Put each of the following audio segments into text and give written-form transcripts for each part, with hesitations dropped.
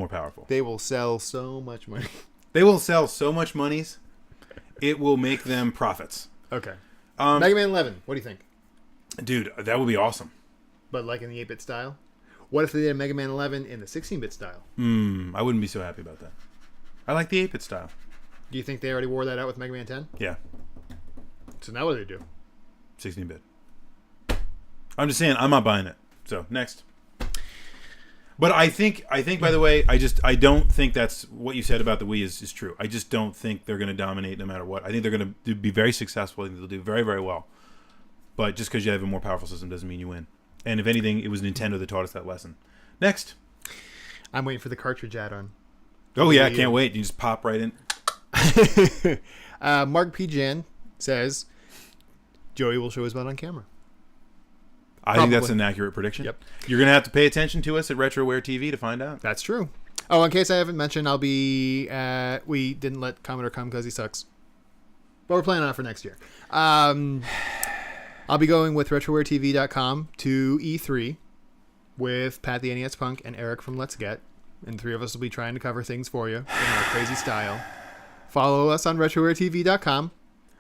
more powerful. They will sell so much money. They will sell so much monies, it will make them profits. Okay. Mega Man 11. What do you think? Dude, that would be awesome. But like in the 8-bit style? What if they did a Mega Man 11 in the 16-bit style? I wouldn't be so happy about that. I like the 8-bit style. Do you think they already wore that out with Mega Man 10? Yeah. So now what do they do? 16-bit. I'm just saying, I'm not buying it. So, next. But I think by the way, I don't think that's what you said about the Wii is true. I just don't think they're going to dominate no matter what. I think they're going to be very successful. I think they'll do very, very well. But just because you have a more powerful system doesn't mean you win. And if anything, it was Nintendo that taught us that lesson. Next. I'm waiting for the cartridge add-on. Oh, yeah, I can't wait. You just pop right in. Mark P. Jan says, Joey will show his butt on camera. I think that's an accurate prediction. Yep. You're going to have to pay attention to us at RetroWare TV to find out. That's true. Oh, in case I haven't mentioned, I'll be we didn't let Commodore come because he sucks. But we're planning on it for next year. I'll be going with RetroWareTV.com to E3 with Pat the NES Punk and Eric from Let's Get. And 3 of us will be trying to cover things for you in our crazy style. Follow us on RetroWareTV.com.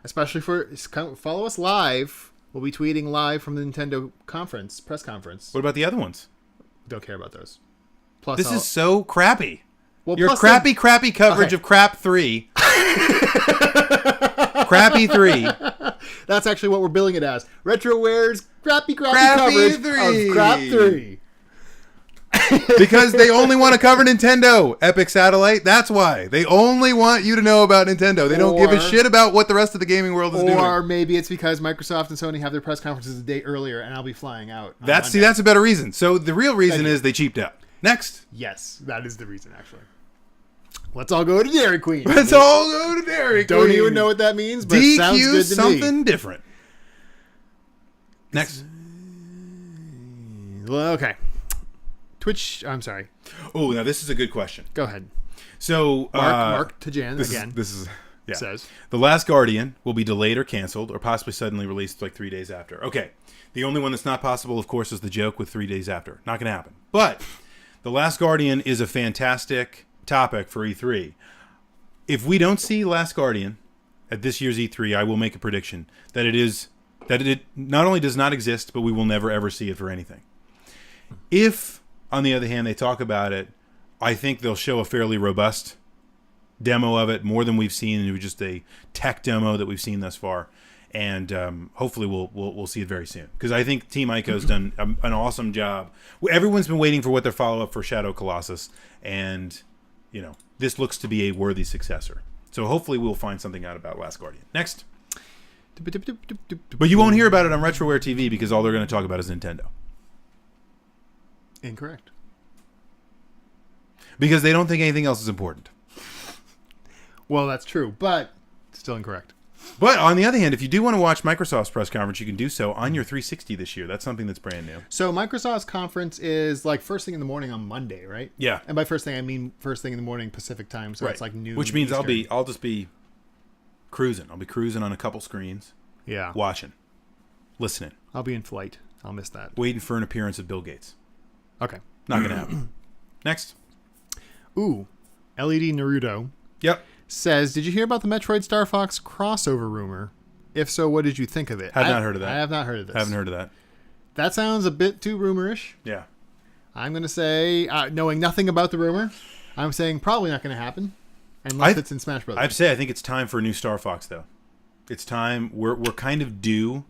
Especially follow us live. We'll be tweeting live from the Nintendo press conference. What about the other ones? Don't care about those. Plus, this is so crappy. Well, your crappy coverage of Crap 3. Crappy 3. That's actually what we're billing it as. RetroWare's crappy coverage 3. of Crap 3. Because they only want to cover Nintendo, Epic Satellite. That's why. They only want you to know about Nintendo. They don't give a shit about what the rest of the gaming world is doing. Or maybe it's because Microsoft and Sony have their press conferences a day earlier and I'll be flying out. That's a better reason. So the real reason is they cheaped out. Next. Yes, that is the reason, actually. Let's all go to Dairy Queen. Let's all go to Dairy Queen. Don't even know what that means, but it sounds good to something me. Different. Next. Well, okay. Twitch, I'm sorry. Oh, now this is a good question. Go ahead. So, Mark Tajan again. Says The Last Guardian will be delayed or canceled, or possibly suddenly released like 3 days after. Okay, the only one that's not possible, of course, is the joke with 3 days after. Not going to happen. But The Last Guardian is a fantastic topic for E3. If we don't see Last Guardian at this year's E3, I will make a prediction that it not only does not exist, but we will never ever see it for anything. If, on the other hand, they talk about it, I think they'll show a fairly robust demo of it, more than we've seen, and it was just a tech demo that we've seen thus far. And hopefully we'll see it very soon, because I think Team Ico's done an awesome job. Everyone's been waiting for what their follow-up for Shadow Colossus, and this looks to be a worthy successor. So hopefully we'll find something out about Last Guardian. Next. But you won't hear about it on RetroWare TV because all they're going to talk about is Nintendo. Incorrect. Because they don't think anything else is important. Well, that's true, but still incorrect. But on the other hand, if you do want to watch Microsoft's press conference, you can do so on your 360 this year. That's something that's brand new. So Microsoft's conference is like first thing in the morning on Monday, right? Yeah. And by first thing, I mean first thing in the morning Pacific time. So it's like noon. Which means Eastern. I'll just be cruising. I'll be cruising on a couple screens. Yeah. Watching. Listening. I'll be in flight. I'll miss that. Waiting for an appearance of Bill Gates. Okay. Not going to happen. Next. Ooh. LED Naruto. Yep. Says, did you hear about the Metroid Star Fox crossover rumor? If so, what did you think of it? Have not heard of that. I have not heard of this. Haven't heard of that. That sounds a bit too rumorish. Yeah. I'm going to say, knowing nothing about the rumor, I'm saying probably not going to happen unless it's in Smash Brothers. I'd say I think it's time for a new Star Fox, though. It's time. We're kind of due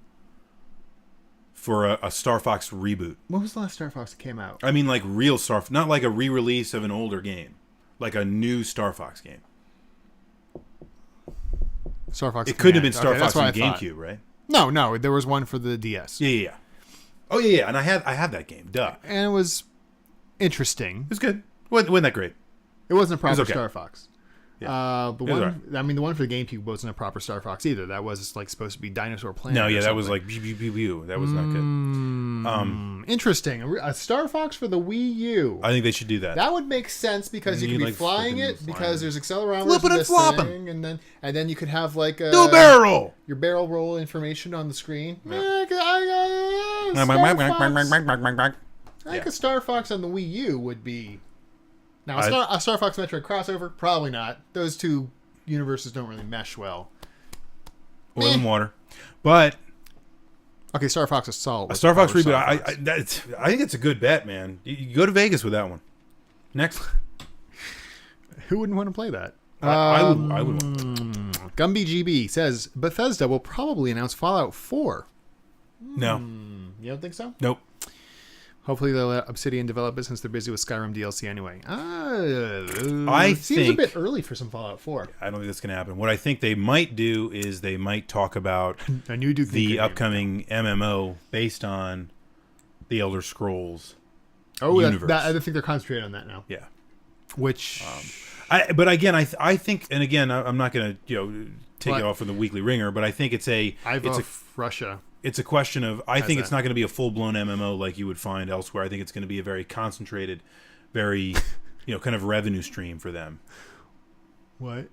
for a Star Fox reboot. When was the last Star Fox that came out? I mean, like real Star Fox, not like a re-release of an older game. Like a new Star Fox game. Star Fox. It couldn't have been Star okay, Fox on on GameCube, right? No, there was one for the DS. Yeah. Oh yeah, and I have that game. Duh. And it was interesting. It was good. Wasn't that great? It wasn't a proper okay. Star Fox. Yeah. The one for the GameCube wasn't a proper Star Fox either. That was like supposed to be Dinosaur Planet. No, yeah, that was like pew pew pew pew. That was not good. Interesting. A Star Fox for the Wii U. I think they should do that. That would make sense because you could be like flying it because there's accelerometers flipping in and this flopping, thing, and then you could have like a do barrel. Your barrel roll information on the screen. Yeah. I think a Star Fox on the Wii U would be Now, a Star Fox Metroid crossover, probably not. Those two universes don't really mesh well. Oil and water, but okay, Star Fox Assault. A Star Fox reboot. I think it's a good bet, man. You go to Vegas with that one. Next, who wouldn't want to play that? I would. Gumby GB says Bethesda will probably announce Fallout 4. No, You don't think so? nope. Hopefully they'll let Obsidian develop it since they're busy with Skyrim DLC anyway. Seems a bit early for some Fallout 4. I don't think that's going to happen. What I think they might do is they might talk about a new Duke the upcoming MMO based on the Elder Scrolls universe. I think they're concentrating on that now. Yeah. Which... but again, I think, and again, I'm not going to take it off from the Weekly Ringer, but I think it's Russia. It's a question of, I think it's not going to be a full-blown MMO like you would find elsewhere. I think it's going to be a very concentrated, very, kind of revenue stream for them. What?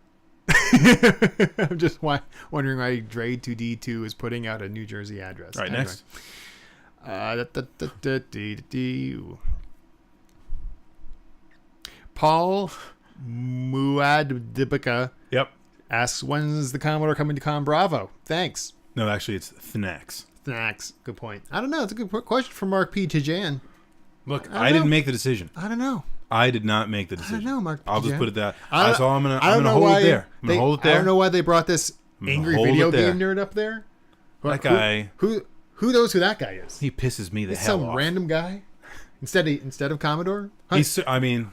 I'm just wondering why Dre2D2 is putting out a New Jersey address. All right, anyway. next. Paul Muaddibica asks, when's the Commodore coming to Con Bravo? Thanks. No, actually, it's Thnax. Thnax. Good point. I don't know. It's a good question for Mark P. Tajan. Look, I didn't make the decision. I don't know. I did not make the decision. I don't know, Mark. I'll just put it that. I'm going to hold it there. I'm going to hold it there. I don't know why they brought this angry video game nerd up there. That guy. Who knows who that guy is? He pisses me the hell off. Some random guy? Instead of Commodore? He's,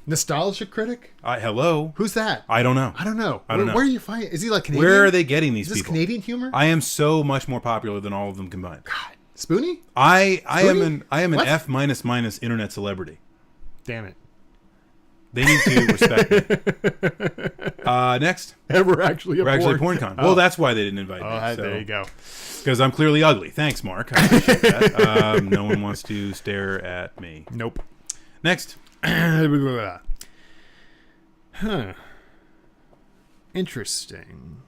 nostalgia critic? Hello. Who's that? I don't know. I don't know. Where are you finding? Is he like Canadian? Where are they getting these people? Is this Canadian humor? I am so much more popular than all of them combined. God, Spoonie? I am an F minus internet celebrity. Damn it. They need to respect me. Next. We're actually PornCon. Well, that's why they didn't invite me. There you go. Because I'm clearly ugly. Thanks, Mark. I appreciate that. No one wants to stare at me. Nope. Next. Interesting.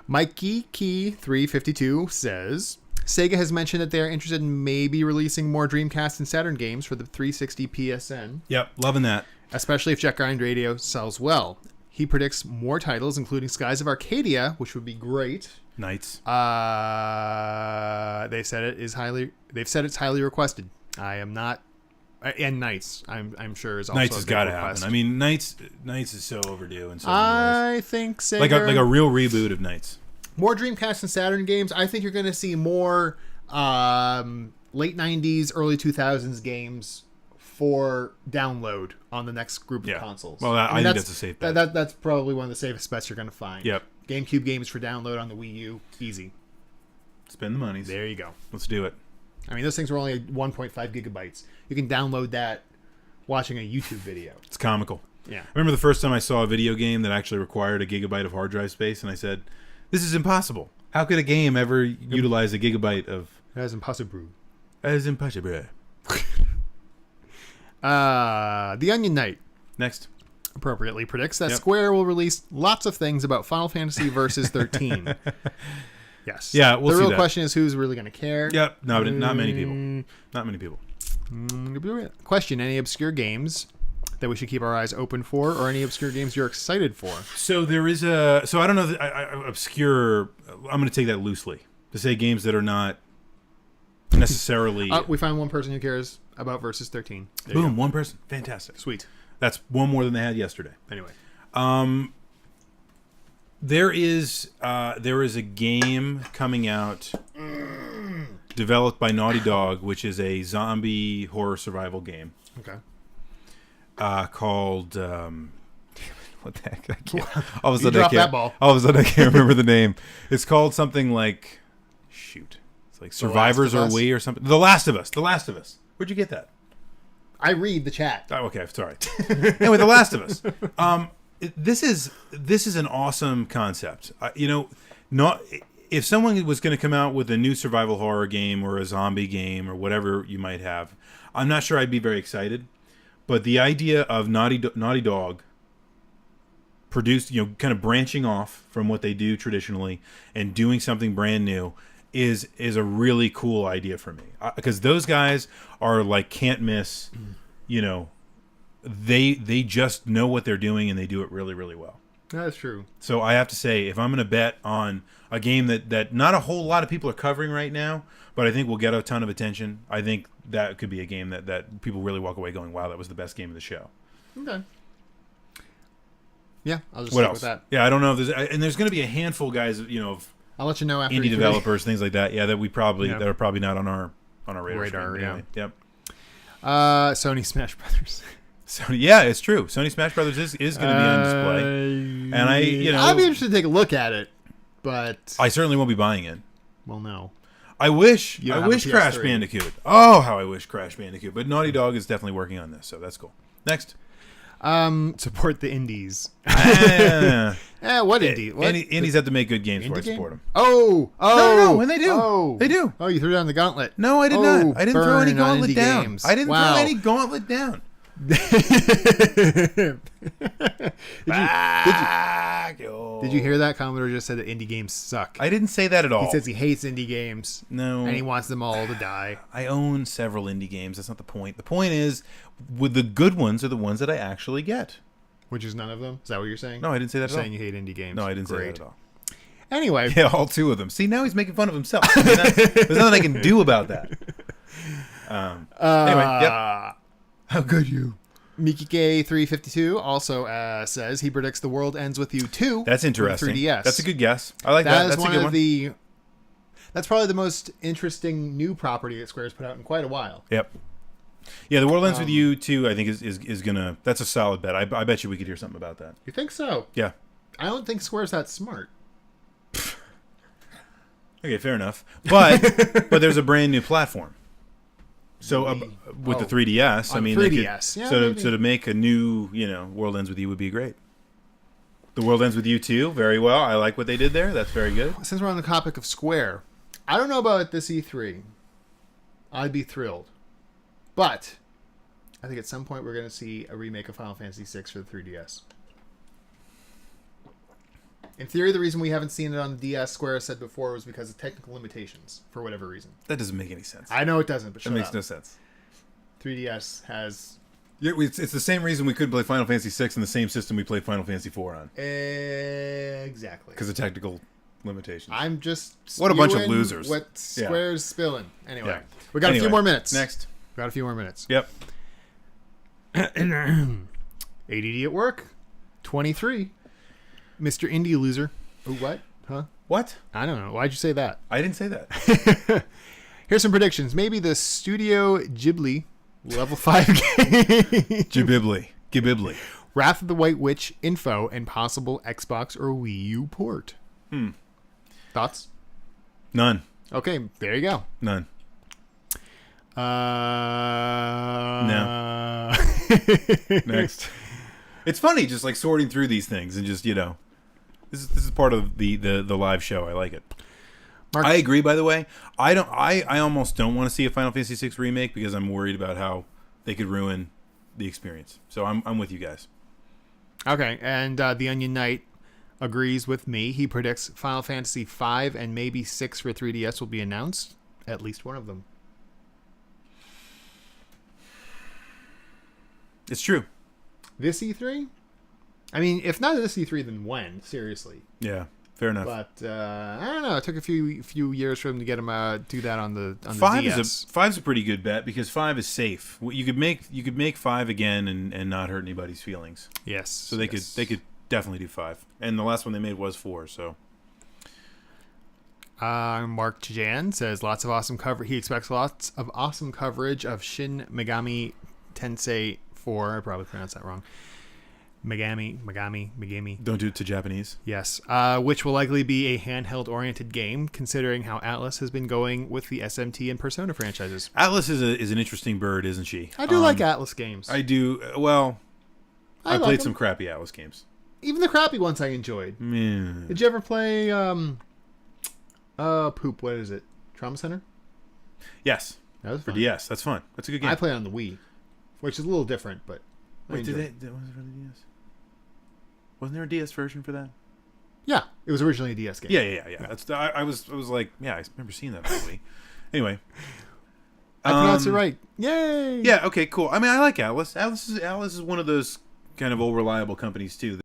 Mikey Key 352 says Sega has mentioned that they are interested in maybe releasing more Dreamcast and Saturn games for the 360 PSN. Yep, loving that. Especially if Jet Grind Radio sells well. He predicts more titles, including Skies of Arcadia, which would be great. Knights. They've said it's highly requested. I am not, and Knights. I'm sure is also Knights has got to happen. I mean, Knights is so overdue. In so many ways. Think Sega, like a real reboot of Knights. More Dreamcast and Saturn games. I think you're going to see more late 90s, early 2000s games for download on the next group of consoles. Well, I think that's a safe bet. That's probably one of the safest bets you're going to find. Yep. GameCube games for download on the Wii U. Easy. Spend the monies. There you go. Let's do it. I mean, those things were only 1.5 gigabytes. You can download that watching a YouTube video. It's comical. Yeah. I remember the first time I saw a video game that actually required a gigabyte of hard drive space, and I said, this is impossible. How could a game ever utilize a gigabyte of... That is impossible. That is impossible. The Onion Knight. Next. Appropriately predicts that Square will release lots of things about Final Fantasy Versus 13. Yes. Yeah, we'll see. The real question is who's really going to care. Yep. No, not many people. Not many people. Question: any obscure games that we should keep our eyes open for, or any obscure games you're excited for? So there is a. So I don't know. Obscure. I'm going to take that loosely to say games that are not necessarily. We found one person who cares about Versus 13. Boom! One person. Fantastic. Sweet. That's one more than they had yesterday. Anyway. There is a game coming out developed by Naughty Dog, which is a zombie horror survival game. Okay. Called what the heck? All of a sudden I can't remember the name. It's called something like it's like Survivors or We or something. The Last of Us. The Last of Us. Where'd you get that? I read the chat. Oh, okay, sorry. Anyway, The Last of Us. This is an awesome concept. If someone was going to come out with a new survival horror game or a zombie game or whatever you might have, I'm not sure I'd be very excited. But the idea of Naughty Dog produced, kind of branching off from what they do traditionally and doing something brand new is a really cool idea for me, because those guys are like can't miss, they just know what they're doing and they do it really, really well. That's true. So I have to say, if I'm going to bet on a game that not a whole lot of people are covering right now, but I think will get a ton of attention, I think that could be a game that people really walk away going, wow, that was the best game of the show. Okay. Yeah, I'll just What stick else? with that. Yeah, I don't know if there's going to be a handful, guys, of I'll let you know after indie E3. developers, things like that. Yeah, that Yeah. that are probably not on our radar. Radar, screen. yeah. Anyway, yep. Sony Smash Brothers. Sony, yeah, it's true. Sony Smash Brothers is going to be on display, and I'd be interested to take a look at it, but I certainly won't be buying it. well, no. I wish You don't have a Crash PS3. Bandicoot. Oh, how I wish Crash Bandicoot. But Naughty Dog is definitely working on this, so that's cool. Next. Support the indies. What What indie? What? Indies have to make good games before I Indie game? support them. Oh, No, and they do. Oh, They do. Oh, you threw down the gauntlet. No, I did not. I didn't throw any burn on gauntlet indie down. games. I didn't Wow. throw any gauntlet down. Did you hear that? Commodore just said that indie games suck. I didn't say that at all. He says he hates indie games. No. And he wants them all to die. I own several indie games. That's not the point. The point is, with the good ones are the ones that I actually get. Which is none of them? Is that what you're saying? No, I didn't say that You're at all. saying you hate indie games. No, I didn't say Great. that at all. Anyway. Yeah, all two of them. See, now he's making fun of himself. I mean, there's nothing I can do about that. Anyway, yep. How could you? MikiK352 also says he predicts The World Ends With You 2. That's for interesting. 3DS. That's a good guess. I like that. That is That's a one good of one. the. That's probably the most interesting new property that Square's put out in quite a while. Yep. Yeah, The World Ends With You 2, I think, is going to... That's a solid bet. I bet you we could hear something about that. You think so? Yeah. I don't think Square's that smart. Okay, fair enough. But there's a brand new platform. So with the 3DS, I On mean, 3DS. Yeah, so maybe. to make a new, World Ends With You would be great. The World Ends With You 2, very well. I like what they did there. That's very good. Since we're on the topic of Square, I don't know about this E3. I'd be thrilled. But I think at some point we're going to see a remake of Final Fantasy VI for the 3DS. In theory, the reason we haven't seen it on the DS, Square said before, was because of technical limitations, for whatever reason. That doesn't make any sense. I know it doesn't, but That shut makes up. no sense. 3DS has... Yeah, it's the same reason we couldn't play Final Fantasy VI in the same system we played Final Fantasy IV on. Exactly. Because of technical limitations. I'm just... What a bunch of spewing losers. What Square's spilling. Anyway. Yeah. We got a few more minutes. Next. Got a few more minutes. Yep. ADD at work. 23. Mr. Indie loser. Oh, what? Huh? What? I don't know. Why'd you say that? I didn't say that. Here's some predictions. Maybe the Studio Ghibli level 5 game. Gibibli. Wrath of the White Witch info and possible Xbox or Wii U port. Thoughts? None. Okay, there you go. None. No. Next. It's funny just like sorting through these things and just, this is part of the live show. I like it. Mark, I agree, by the way. I almost don't want to see a Final Fantasy VI remake because I'm worried about how they could ruin the experience. So I'm with you guys. Okay, and the Onion Knight agrees with me. He predicts Final Fantasy V and maybe 6 for 3DS will be announced. At least one of them. It's true. This E3? I mean, if not this E3, then when? Seriously. Yeah, fair enough. But I don't know. It took a few years for him to get him do that on the Five DS. Five's a pretty good bet because 5 is safe. You could make 5 again and not hurt anybody's feelings. Yes. So they could definitely do 5. And the last one they made was 4. So Mark Jan says lots of awesome cover. He expects lots of awesome coverage of Shin Megami Tensei 4. I probably pronounced that wrong. Megami. don't do it to Japanese. Yes, which will likely be a handheld-oriented game, considering how Atlas has been going with the SMT and Persona franchises. Atlas is an interesting bird, isn't she? I do like Atlas games. I do. Well, I like played 'em. some crappy Atlas games. Even the crappy ones I enjoyed. Yeah. Did you ever play what is it? Trauma Center? Yes. That was For fun. DS. That's fun. That's a good game. I played on the Wii, which is a little different, but I Wait, enjoyed was it. it for the DS? Wasn't there a DS version for that? Yeah, it was originally a DS game. Yeah. That's I was like, yeah, I remember seeing that on the Wii. Anyway, I pronounced it right. Yay! Yeah. Okay. Cool. I mean, I like Atlas. Atlas is one of those kind of old reliable companies too.